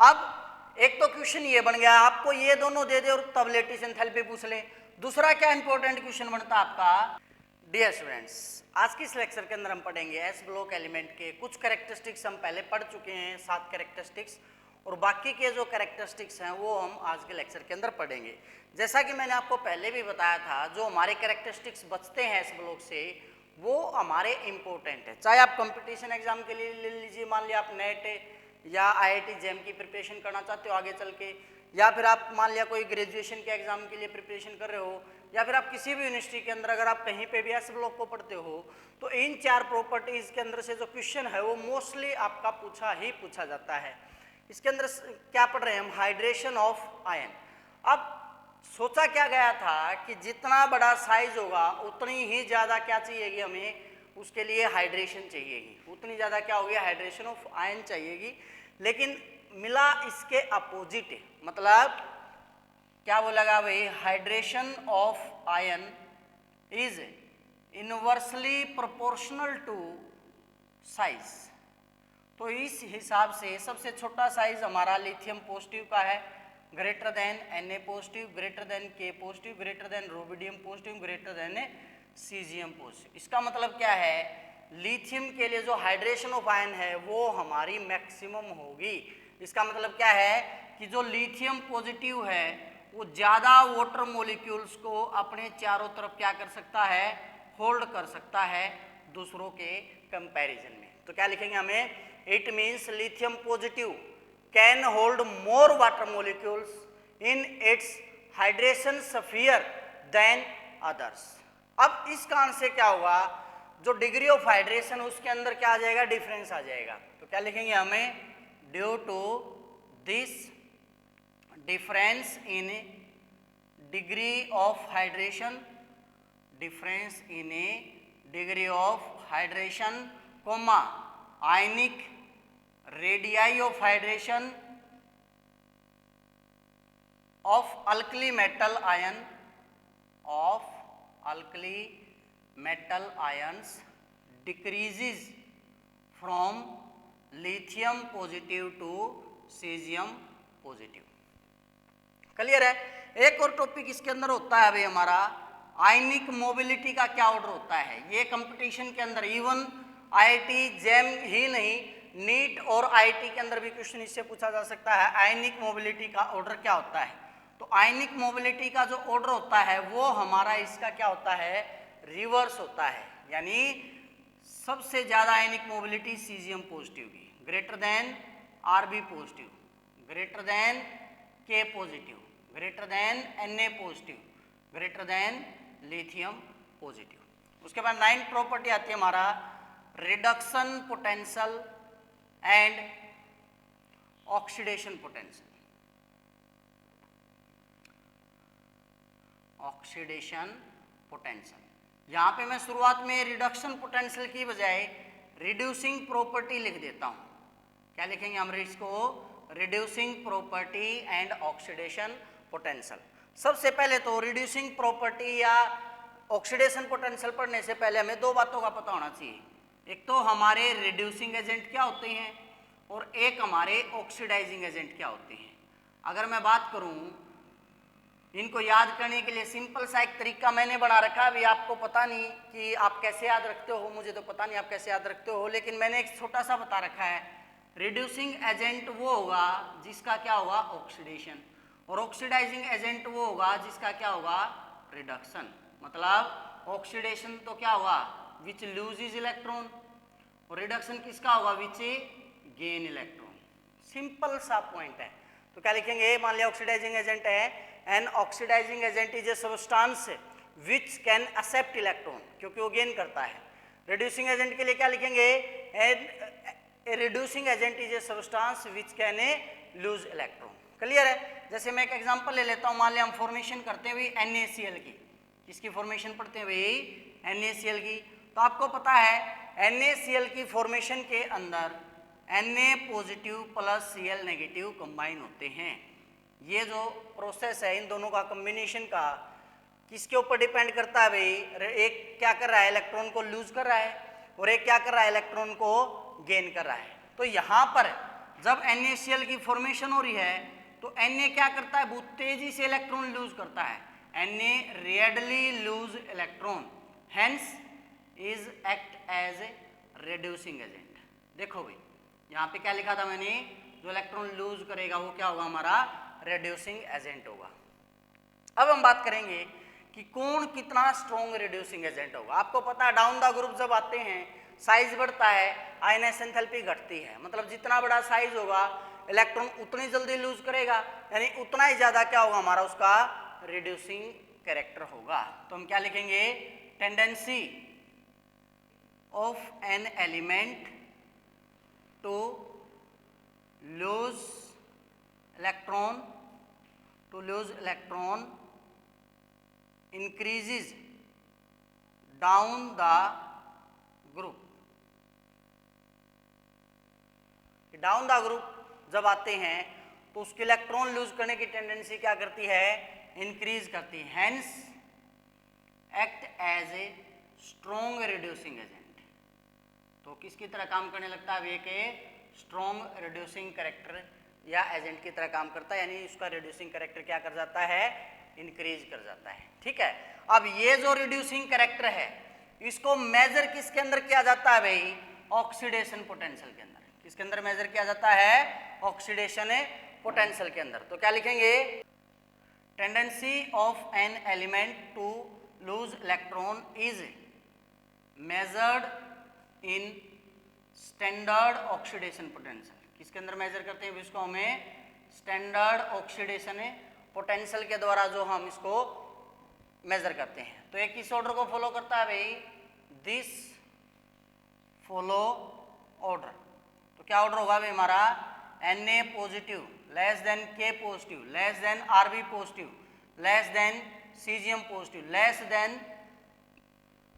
अब एक तो क्वेश्चन ये बन गया, आपको ये दोनों दे दे और तब लेटिस एंथैल्पी पूछ ले। दूसरा क्या इंपॉर्टेंट क्वेश्चन बनता है आपका, डियर स्टूडेंट्स, आज की इस लेक्चर के अंदर हम पढ़ेंगे एस ब्लॉक एलिमेंट के कुछ कैरेक्टरिस्टिक्स हम पहले पढ़ चुके हैं, 7 कैरेक्टरिस्टिक्स, और बाकी के जो कैरेक्टरिस्टिक्स हैं वो हम आज के लेक्चर के अंदर पढ़ेंगे। जैसा कि मैंने आपको पहले भी बताया था, जो हमारे कैरेक्टरिस्टिक्स बचते हैं एस ब्लॉक से वो हमारे इंपॉर्टेंट है। चाहे आप कंपटीशन एग्जाम के लिए ले लीजिए, मान लिया आप नेट या आईआईटी जेम की प्रिपरेशन करना चाहते हो आगे चल के, या फिर आप मान लिया कोई ग्रेजुएशन के एग्जाम के लिए प्रिपरेशन कर रहे हो, या फिर आप किसी भी यूनिवर्सिटी के अंदर अगर आप कहीं पे भी एस ब्लॉक को पढ़ते हो, तो इन 4 प्रॉपर्टीज के अंदर से जो क्वेश्चन है वो मोस्टली आपका पूछा जाता है। इसके अंदर क्या पढ़ रहे हैं हम, हाइड्रेशन ऑफ आयन। अब सोचा क्या गया था कि जितना बड़ा साइज होगा उतनी ही ज़्यादा क्या चाहिएगी हमें, उसके लिए हाइड्रेशन चाहिएगी, उतनी ज़्यादा क्या होगी, हाइड्रेशन ऑफ आयन चाहिएगी। लेकिन मिला इसके अपोजिट है, मतलब क्या बोलेगा भाई, hydration of ion is inversely proportional to size. तो इस हिसाब से सबसे छोटा साइज हमारा लिथियम पॉजिटिव का है, greater than Na positive, greater then K positive, greater then rubidium positive, greater then caesium positive. इसका मतलब क्या है, लिथियम के लिए जो हाइड्रेशन ऑफ आयन है वो हमारी मैक्सिमम होगी। इसका मतलब क्या है कि जो लिथियम पॉजिटिव है वो ज़्यादा वाटर मॉलिक्यूल्स को अपने चारों तरफ क्या कर सकता है, होल्ड कर सकता है दूसरों के कंपैरिजन में। तो क्या लिखेंगे हमें, it means lithium positive can hold more water molecules in its hydration sphere than others. अब इस कारण से क्या होगा, जो डिग्री ऑफ हाइड्रेशन उसके अंदर क्या आ जाएगा, डिफरेंस आ जाएगा। तो क्या लिखेंगे हमें, due to this difference in degree of hydration, difference in a degree of hydration comma ionic radii of hydration of alkali metal ion, of alkali metal ions decreases from lithium positive to cesium positive। Clear है। एक और topic इसके अंदर होता है भाई हमारा, आयनिक mobility का क्या ऑर्डर होता है। ये कंपटीशन के अंदर इवन आईआईटी जेम ही नहीं, नीट और आईआईटी के अंदर भी क्वेश्चन इससे पूछा जा सकता है, आयनिक मोबिलिटी का ऑर्डर क्या होता है। तो आयनिक मोबिलिटी का जो ऑर्डर होता है वो हमारा इसका क्या होता है, रिवर्स होता है। यानी सबसे ज्यादा आयनिक मोबिलिटी सीजियम पॉजिटिव की, greater than RB positive, greater than K positive, greater than Na positive, greater than lithium positive. उसके बाद 9th प्रॉपर्टी आती है हमारा reduction potential and oxidation potential. Oxidation potential, यहाँ पे मैं शुरुआत में रिडक्शन पोटेंशियल की बजाय रिड्यूसिंग प्रॉपर्टी लिख देता हूँ। क्या लिखेंगे हम इसको, reducing property and oxidation potential. सबसे पहले तो रिड्यूसिंग प्रॉपर्टी या ऑक्सीडेशन पोटेंशियल पढ़ने से पहले हमें 2 बातों का पता होना चाहिए। एक तो हमारे रिड्यूसिंग एजेंट क्या होते हैं और एक हमारे ऑक्सीडाइजिंग एजेंट क्या होते हैं। अगर मैं बात करूँ इनको याद करने के लिए सिंपल सा एक तरीका मैंने बना रखा है। अभी आपको पता नहीं कि आप कैसे याद रखते हो, मुझे तो पता नहीं आप कैसे याद रखते हो, लेकिन मैंने एक छोटा सा बता रखा है। रिड्यूसिंग एजेंट वो होगा जिसका क्या होगा, ऑक्सीडेशन, और ऑक्सीडाइजिंग एजेंट वो होगा जिसका क्या होगा, रिडक्शन। मतलब ऑक्सीडेशन तो क्या होगा, विच लूजेज इलेक्ट्रॉन, और रिडक्शन किसका होगा, विच गेन इलेक्ट्रॉन। सिंपल सा पॉइंट है। तो क्या लिखेंगे, मान लिया ऑक्सीडाइजिंग एजेंट है, an oxidising agent is a substance which can accept electron, क्योंकि वो गेन करता है। रिड्यूसिंग एजेंट के लिए क्या लिखेंगे, ए reducing agent is a substance which can a loose electron. Clear है। जैसे मैं एक एग्जांपल ले लेता हूँ, मान लिया हम फॉर्मेशन करते हैं भाई NaCl की, किसकी फॉर्मेशन पढ़ते हैं भाई, NaCl की। तो आपको पता है NaCl की फॉर्मेशन के अंदर Na positive plus Cl negative combine होते हैं। ये जो प्रोसेस है इन दोनों का कॉम्बिनेशन का किसके ऊपर डिपेंड करता है भाई, एक क्या कर रहा है, इलेक्ट्रॉन को लूज कर रहा है, और एक क्या कर रहा है, इलेक्ट्रॉन को गेन कर रहा है। तो यहाँ पर जब NaCl की फॉर्मेशन हो रही है तो Na क्या करता है, बहुत तेजी से इलेक्ट्रॉन लूज करता है, Na readily lose electron, hence is act as a reducing agent. देखो भाई यहाँ पे क्या लिखा था मैंने, जो इलेक्ट्रॉन लूज करेगा वो क्या होगा, हमारा रिड्यूसिंग एजेंट होगा। अब हम बात करेंगे कि कौन कितना स्ट्रॉन्ग रिड्यूसिंग एजेंट होगा। आपको पता है डाउन द ग्रुप जब आते हैं साइज बढ़ता है, आयनाइजेशन एंथैल्पी घटती है, मतलब जितना बड़ा साइज होगा इलेक्ट्रॉन उतनी जल्दी लूज करेगा, यानी उतना ही ज्यादा क्या होगा हमारा उसका रिड्यूसिंग कैरेक्टर होगा। तो हम क्या लिखेंगे, tendency of an element to lose electron increases down the group। Down the group जब आते हैं तो उसके इलेक्ट्रॉन लूज करने की टेंडेंसी क्या करती है, इंक्रीज करती है, hence act as a strong reducing agent. तो किसकी तरह काम करने लगता है, एक स्ट्रॉन्ग रिड्यूसिंग कैरेक्टर या एजेंट की तरह काम करता है, यानी उसका रिड्यूसिंग कैरेक्टर क्या कर जाता है, इंक्रीज कर जाता है। ठीक है, अब ये जो रिड्यूसिंग कैरेक्टर है इसको मेजर किसके अंदर किया जाता है भाई, ऑक्सीडेशन पोटेंशियल के अंदर। किसके अंदर मेजर किया जाता है, ऑक्सीडेशन पोटेंशियल के अंदर। तो क्या लिखेंगे, tendency of an element to lose electron is measured in standard oxidation potential. किसके अंदर मेजर करते हैं इसको, हमें स्टैंडर्ड ऑक्सीडेशन पोटेंशियल के द्वारा जो हम इसको मेजर करते हैं। तो एक किस ऑर्डर को फॉलो करता है भाई, दिस फॉलो ऑर्डर। तो क्या ऑर्डर होगा भाई हमारा, Na positive less than K positive less than Rb positive less than Cgm positive less than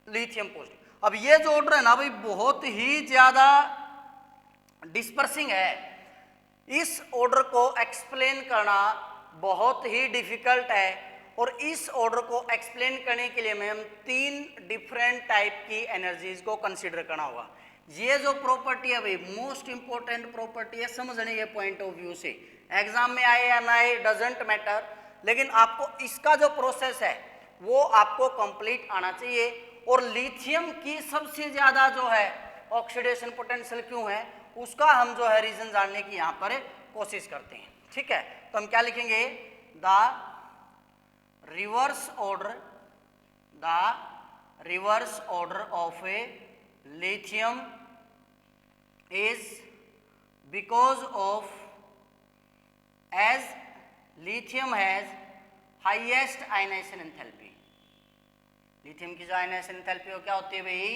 lithium positive. अब ये जो ऑर्डर है ना भाई बहुत ही ज्यादा डिस्पर्सिंग है, इस ऑर्डर को एक्सप्लेन करना बहुत ही डिफिकल्ट है, और इस ऑर्डर को एक्सप्लेन करने के लिए हम 3 डिफरेंट टाइप की एनर्जीज को कंसीडर करना होगा। ये जो प्रॉपर्टी है भाई मोस्ट इंपॉर्टेंट प्रॉपर्टी है समझने के पॉइंट ऑफ व्यू से, एग्जाम में आए या ना आए डजेंट मैटर, लेकिन आपको इसका जो प्रोसेस है वो आपको कंप्लीट आना चाहिए। और लिथियम की सबसे ज्यादा जो है ऑक्सीडेशन पोटेंशियल क्यों है उसका हम जो है रीजन जानने की यहाँ पर कोशिश करते हैं। ठीक है, तो हम क्या लिखेंगे, the reverse order of A lithium is because of as lithium has highest ionization enthalpy। Lithium की जो आयनाइजेशन एंथैल्पी हो क्या होती है भाई,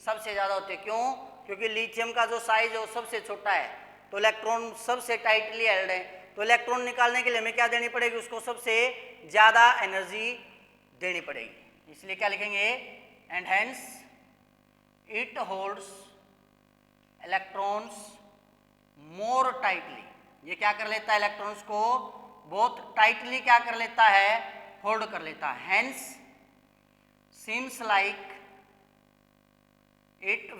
सबसे ज्यादा होती है। क्यों, क्योंकि लिथियम का जो साइज है वो सबसे छोटा है, तो इलेक्ट्रॉन सबसे टाइटली हेल्ड है, तो इलेक्ट्रॉन निकालने के लिए हमें क्या देनी पड़ेगी, उसको सबसे ज्यादा एनर्जी देनी पड़ेगी। इसलिए क्या लिखेंगे, and hence it holds electrons more tightly. ये क्या कर लेता है, इलेक्ट्रॉन्स को बहुत टाइटली क्या कर लेता है, होल्ड कर लेता है। Hence seems like it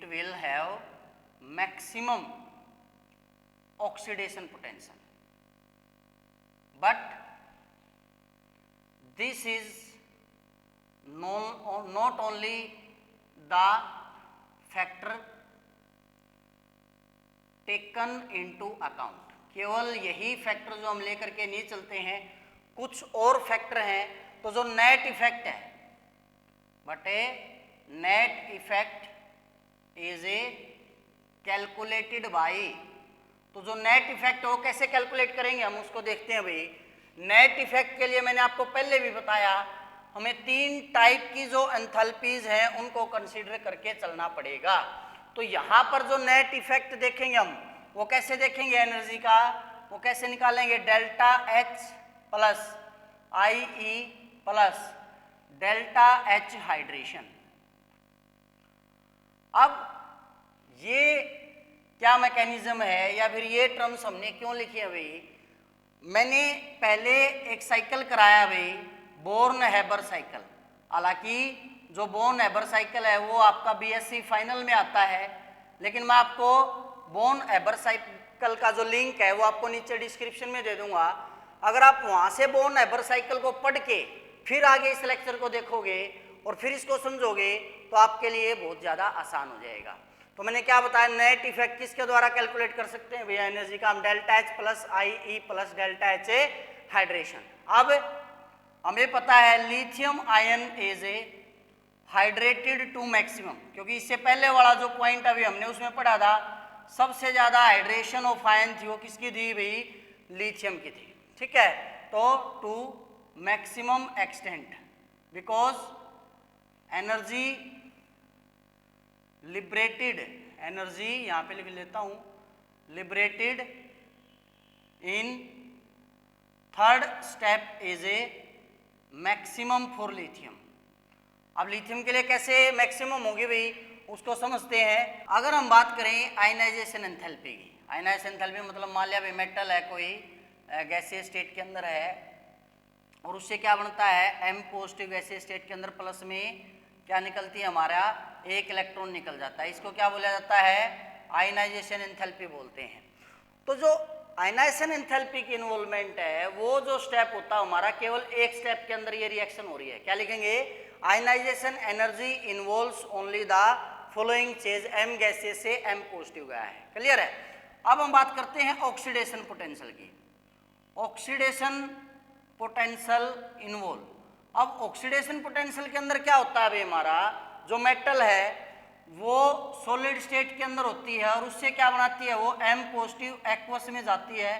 will have maximum oxidation potential, but this is not only the factor taken into account। केवल यही फैक्टर जो हम लेकर के नहीं चलते हैं, कुछ और फैक्टर हैं। तो जो नेट इफेक्ट है, but A net effect is a calculated by. तो जो नेट इफेक्ट है वो कैसे कैलकुलेट करेंगे हम उसको देखते हैं भाई। नेट इफेक्ट के लिए मैंने आपको पहले भी बताया, हमें 3 टाइप की जो एंथैल्पीज हैं उनको कंसीडर करके चलना पड़ेगा। तो यहाँ पर जो नेट इफेक्ट देखेंगे हम वो कैसे देखेंगे, एनर्जी का वो कैसे निकालेंगे, delta H plus IE plus delta H hydration. अब ये क्या मैकेनिज्म है या फिर ये टर्म्स हमने क्यों लिखी है भाई, मैंने पहले एक साइकिल कराया भाई, बोर्न हैबर साइकिल। हालांकि जो बोन एबर साइकिल है वो आपका बीएससी फाइनल में आता है, लेकिन मैं आपको बोन एबर साइकिल का जो लिंक है वो आपको नीचे डिस्क्रिप्शन में दे दूंगा। अगर आप वहां से बोन एबर साइकिल को पढ़ के फिर आगे इस लेक्चर को देखोगे और फिर इसको समझोगे तो आपके लिए बहुत ज़्यादा आसान हो जाएगा। तो मैंने क्या बताया, नेट इफेक्ट किसके द्वारा कैलकुलेट कर सकते हैं भैया, एनर्जी का हम delta H plus I E plus delta H A hydration. अब हमें पता है lithium ion is a hydrated to maximum, क्योंकि इससे पहले वाला जो पॉइंट अभी हमने उसमें पढ़ा था, सबसे ज्यादा हाइड्रेशन ऑफ आयन थी वो किसकी थी भाई, लिथियम की थी। ठीक है, तो to maximum extent because energy liberated, energy यहां पे लिख लेता हूं, liberated in third step is a maximum for lithium. अब लिथियम के लिए कैसे मैक्सिमम होगी भाई, उसको समझते हैं। अगर हम बात करें आयनाइजेशन एंथैल्पी की, आयनाइजेशन एंथैल्पी मतलब मान लिया भाई मेटल है कोई गैसीय स्टेट के अंदर है और उससे क्या बनता है, एम पॉजिटिव गैसीय स्टेट के अंदर प्लस में क्या निकलती है, हमारा एक इलेक्ट्रॉन निकल जाता है। इसको क्या बोला जाता है, आयनाइजेशन एंथैल्पी बोलते हैं। तो जो आयनाइजेशन एंथैल्पी की इन्वॉल्वमेंट है वो जो स्टेप होता है हमारा, केवल एक स्टेप के अंदर ये रिएक्शन हो रही है। क्या लिखेंगे, ionisation energy involves only the following change, M gases से एम पॉजिटिव गया है। क्लियर है। अब हम बात करते हैं ऑक्सीडेशन पोटेंशियल की। ऑक्सीडेशन पोटेंशियल इन्वॉल्व, अब ऑक्सीडेशन पोटेंशियल के अंदर क्या होता है भाई, हमारा जो मेटल है वो सॉलिड स्टेट के अंदर होती है और उससे क्या बनाती है, वो एम पॉजिटिव एक्वस में जाती है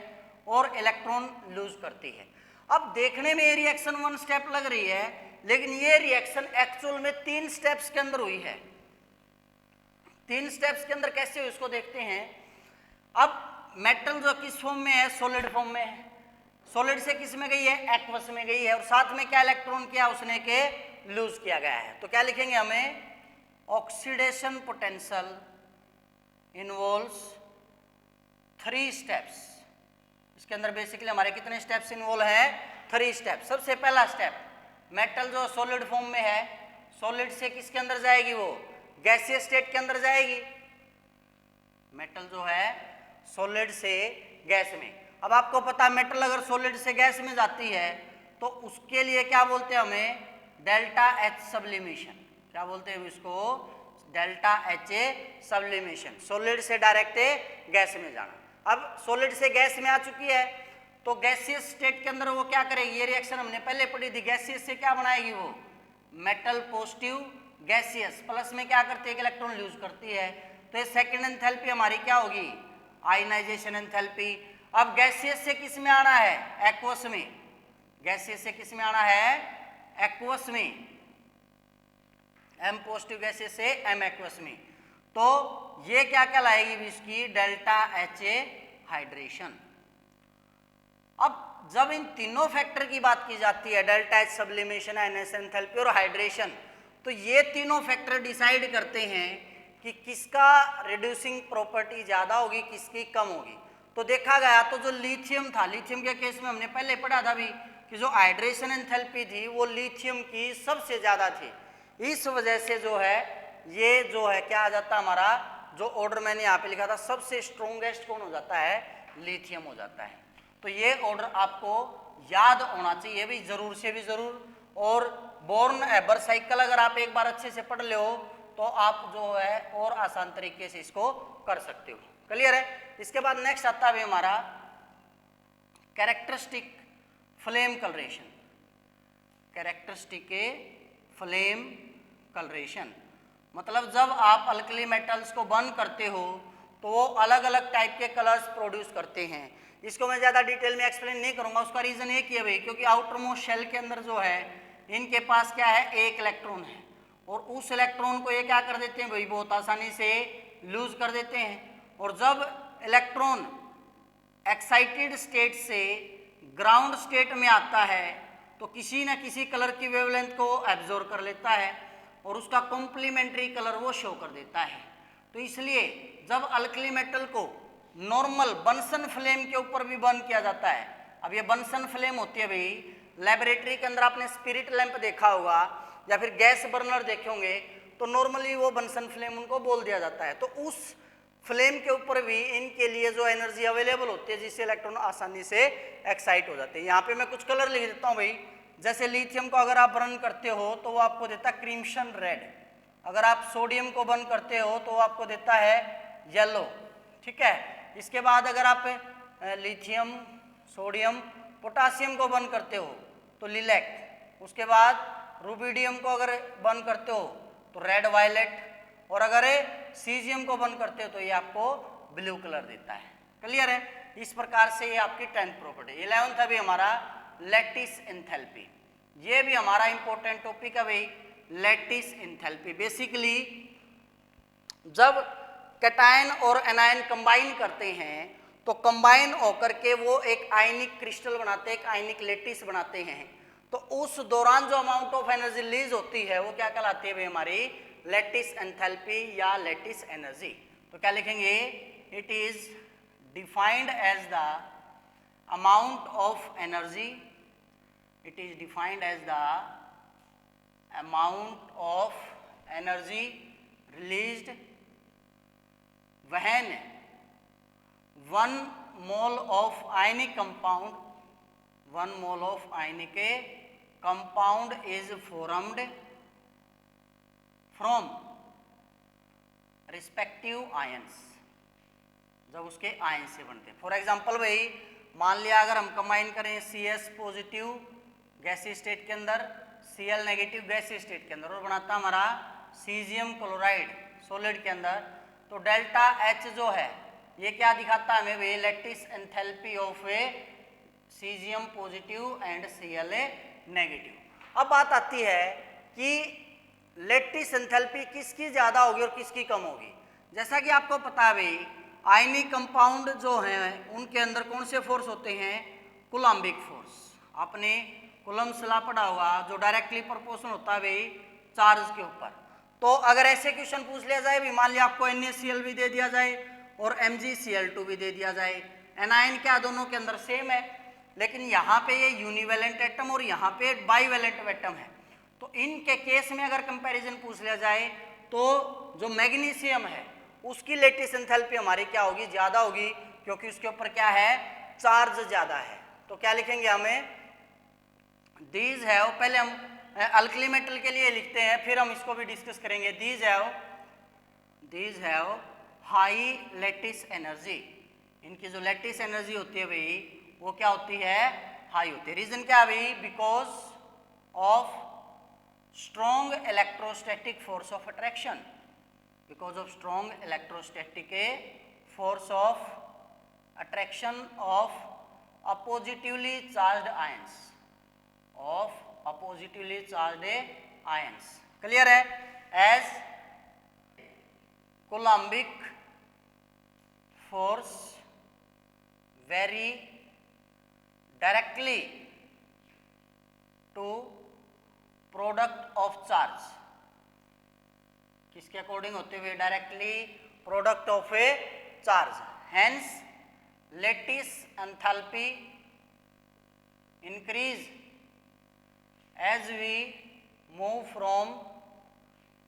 और इलेक्ट्रॉन लूज करती है। अब देखने में ये रिएक्शन वन स्टेप लग रही है, लेकिन ये रिएक्शन एक्चुअल में 3 स्टेप्स के अंदर हुई है। 3 स्टेप्स के अंदर कैसे हुई उसको देखते हैं। अब मेटल जो किस फॉर्म में है, सॉलिड फॉर्म में है, सॉलिड से किस में गई है, एक्वस में गई है और साथ में क्या इलेक्ट्रॉन किया उसने के लूज किया गया है। तो क्या लिखेंगे हमें, ऑक्सीडेशन पोटेंशियल इन्वॉल्व्स 3 स्टेप्स। इसके अंदर बेसिकली हमारे कितने स्टेप्स इन्वॉल्व है, 3 स्टेप। सबसे पहला स्टेप, मेटल जो सॉलिड फॉर्म में है, सॉलिड से किसके अंदर जाएगी, वो गैसीय स्टेट के अंदर जाएगी। मेटल जो है सॉलिड से गैस में, अब आपको पता है मेटल अगर सॉलिड से गैस में जाती है तो उसके लिए क्या बोलते हैं हमें, डेल्टा एच सब्लिमेशन। क्या बोलते हैं इसको, डेल्टा एच ए सब्लिमेशन, सॉलिड से डायरेक्ट गैस में जाना। अब सॉलिड से गैस में आ चुकी है तो गैसियस स्टेट के अंदर वो क्या करेगी, ये रिएक्शन हमने पहले पढ़ी थी, गैसियस से क्या बनाएगी, वो मेटल पॉजिटिव गैसियस प्लस में क्या करती है, इलेक्ट्रॉन लूज करती है। तो ये सेकेंड एंथैल्पी हमारी क्या होगी, आयनाइजेशन एंथैल्पी। अब गैसियस से किस में आना है, एक्वस में, गैसियस से किस में आना है, एक्वस में, एम पॉजिटिव गैसियस से एम एक्वस में। तो ये क्या कहलाएगी इसकी, डेल्टा एच ए हाइड्रेशन। अब जब इन तीनों फैक्टर की बात की जाती है, delta H sublimation, ionisation enthalpy और हाइड्रेशन, तो ये तीनों फैक्टर डिसाइड करते हैं कि किसका रिड्यूसिंग प्रॉपर्टी ज्यादा होगी, किसकी कम होगी। तो देखा गया तो जो लिथियम था, लिथियम के केस में हमने पहले पढ़ा था भी कि जो हाइड्रेशन एंथैल्पी थी वो लिथियम की सबसे ज्यादा थी। इस वजह से जो है ये जो है क्या आ जाता है, हमारा जो ऑर्डर मैंने यहाँ पे लिखा था, सबसे स्ट्रॉन्गेस्ट कौन हो जाता है, लिथियम हो जाता है। तो ये ऑर्डर आपको याद होना चाहिए भी, जरूर से भी जरूर। और बोर्न एबर साइकिल अगर आप एक बार अच्छे से पढ़ लो तो आप जो है और आसान तरीके से इसको कर सकते हो। क्लियर है। इसके बाद नेक्स्ट आता है हमारा characteristic flame colouration. Characteristic flame colouration मतलब जब आप अल्कली मेटल्स को बर्न करते हो तो वो अलग अलग टाइप के कलर्स प्रोड्यूस करते हैं। इसको मैं ज़्यादा डिटेल में एक्सप्लेन नहीं करूंगा। उसका रीज़न ये किया भाई क्योंकि आउटर मोस्ट शेल के अंदर जो है इनके पास क्या है, एक इलेक्ट्रॉन है और उस इलेक्ट्रॉन को ये क्या कर देते हैं भाई, बहुत आसानी से लूज कर देते हैं। और जब इलेक्ट्रॉन एक्साइटेड स्टेट से ग्राउंड स्टेट में आता है तो किसी न किसी कलर की वेवलेंथ को एब्जॉर्ब कर लेता है और उसका कॉम्प्लीमेंट्री कलर वो शो कर देता है। तो इसलिए जब अल्कली मेटल को नॉर्मल बंसन फ्लेम के ऊपर भी बर्न किया जाता है, अब ये बंसन फ्लेम होती है भाई, लेबोरेटरी के अंदर आपने स्पिरिट लैंप देखा होगा या फिर गैस बर्नर देखे होंगे तो नॉर्मली वो बंसन फ्लेम उनको बोल दिया जाता है। तो उस फ्लेम के ऊपर भी इनके लिए जो एनर्जी अवेलेबल होती है जिससे इलेक्ट्रॉन आसानी से एक्साइट हो जाते हैं। यहाँ पे मैं कुछ कलर लिख देता हूँ भाई। जैसे लिथियम को अगर आप बर्न करते हो तो वो आपको देता है क्रिम्सन रेड, अगर आप सोडियम को बर्न करते हो तो वो आपको देता है येलो, ठीक है। इसके बाद अगर आप लिथियम, सोडियम, पोटासियम को बर्न करते हो तो लिलैक, उसके बाद रुबिडियम को अगर बर्न करते हो तो रेड वायलेट, और अगर सीजियम को बर्न करते हो तो ये आपको ब्लू कलर देता है। क्लियर है? इस प्रकार से ये आपकी 10th प्रॉपर्टी। 11th अभी हमारा लैटिस एंथैल्पी, ये भी हमारा इंपॉर्टेंट टॉपिक है भाई। लैटिस एंथैल्पी बेसिकली जब कैटायन और एनायन कंबाइन करते हैं तो कंबाइन होकर के वो एक आयनिक क्रिस्टल बनाते हैं, एक आयनिक लैटिस बनाते हैं। तो उस दौरान जो अमाउंट ऑफ एनर्जी रिलीज होती है वो क्या कहलाती है भाई? हमारी लैटिस एंथैल्पी या लैटिस एनर्जी। तो क्या लिखेंगे? It is defined as the amount of energy, it is defined as the amount of energy released when 1 mole of ionic compound, 1 mole of ionic compound is formed from respective ions, जब उसके ion से बनते हैं। For example भाई मान लिया अगर हम कंबाइन करें CS पॉजिटिव गैसीय स्टेट के अंदर, Cl नेगेटिव गैसीय स्टेट के अंदर और बनाता हमारा सीजियम क्लोराइड सॉलिड के अंदर, तो डेल्टा H जो है ये क्या दिखाता है हमें? वे lattice enthalpy of a caesium positive and Cl negative. अब बात आती है कि लैटिस एंथैल्पी किसकी ज्यादा होगी और किसकी कम होगी। जैसा कि आपको पता है भाई आयनिक कंपाउंड जो हैं उनके अंदर कौन से फोर्स होते हैं? Coulombic force. आपने कूलम्ब्स लॉ पढ़ा होगा जो डायरेक्टली प्रोपोर्शनल होता है भाई चार्ज के ऊपर। तो अगर ऐसे क्वेश्चन पूछ लिया जाए भी, मान लिया आपको NaCl भी दे दिया जाए और MgCl2 भी दे दिया जाए, एनायन क्या दोनों के अंदर सेम है, लेकिन यहाँ पे ये यूनिवेलेंट एटम और यहाँ पे बाईवेलेंट एटम है। तो इनके केस में अगर कंपैरिजन पूछ लिया जाए तो जो मैग्नीशियम है उसकी लैटिस एंथैल्पी हमारी क्या होगी? ज्यादा होगी, क्योंकि उसके ऊपर क्या है? चार्ज ज्यादा है। तो क्या लिखेंगे हमें? दीज है, पहले हम अल्कली मेटल के लिए लिखते हैं फिर हम इसको भी डिस्कस करेंगे। These have high lattice energy, इनकी जो लैटिस एनर्जी होती है भाई वो क्या होती है? हाई होती है। रीजन क्या है भाई? Because of strong electrostatic force of attraction, because of strong electrostatic force of attraction of oppositively charged ions, of oppositively charged ions। Clear है? as coulombic force vary directly to product of charge, किसके according होते हुए? Directly product of A charge. hence lattice enthalpy increase as we move from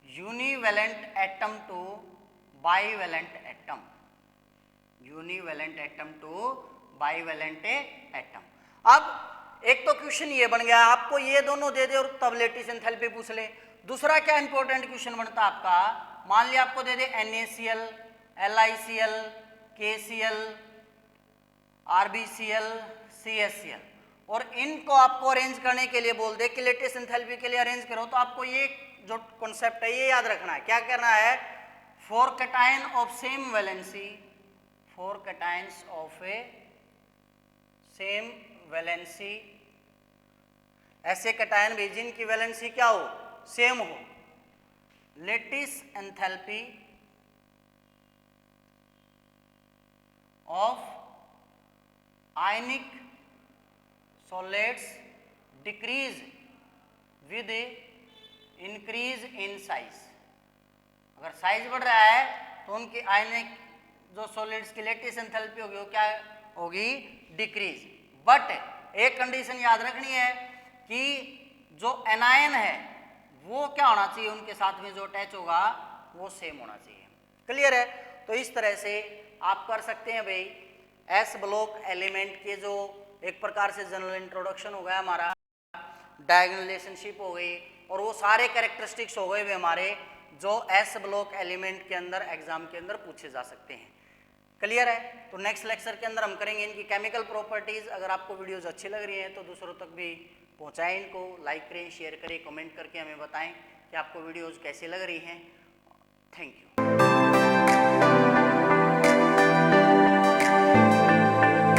univalent atom to bivalent atom, univalent atom to bivalent atom। अब एक तो question ये बन गया, आपको ये दोनों दे दे और तब लैटिस एंथैल्पी पूछ ले। दूसरा क्या इंपॉर्टेंट क्वेश्चन बनता है आपका? मान लिया आपको दे दे NaCl, LiCl, KCl, RbCl, CaCl और इनको आपको अरेंज करने के लिए बोल दे कि लैटिस एंथैल्पी के लिए अरेंज करो, तो आपको ये जो कॉन्सेप्ट है ये याद रखना है। क्या करना है? For cation of same valency, for cations of A same valency, ऐसे कैटायन भी जिनकी वैलेंसी क्या हो? सेम हो, lattice enthalpy of ionic solids decrease with increase in size। अगर साइज बढ़ रहा है तो उनकी आयनिक जो सॉलिड्स की लैटिस एंथैल्पी होगी वो क्या होगी? डिक्रीज। बट एक कंडीशन याद रखनी है कि जो एनायन है वो क्या होना चाहिए, उनके साथ में जो अटैच होगा वो सेम होना चाहिए। क्लियर है? तो इस तरह से आप कर सकते हैं भाई। एस ब्लॉक एलिमेंट के जो एक प्रकार से जनरल इंट्रोडक्शन हो गया हमारा, डायगोनल रिलेशनशिप हो गई, और वो सारे कैरेक्टरिस्टिक्स हो गए वे हमारे जो एस ब्लॉक एलिमेंट के अंदर एग्जाम के अंदर पूछे जा सकते हैं। क्लियर है? तो नेक्स्ट लेक्चर के अंदर हम करेंगे इनकी केमिकल प्रॉपर्टीज। अगर आपको वीडियोज अच्छी लग रही हैं तो दूसरों तक भी पहुंचाएं, इनको लाइक करें, शेयर करें, कमेंट करके हमें बताएं कि आपको वीडियोज कैसी लग रही हैं। Thank you.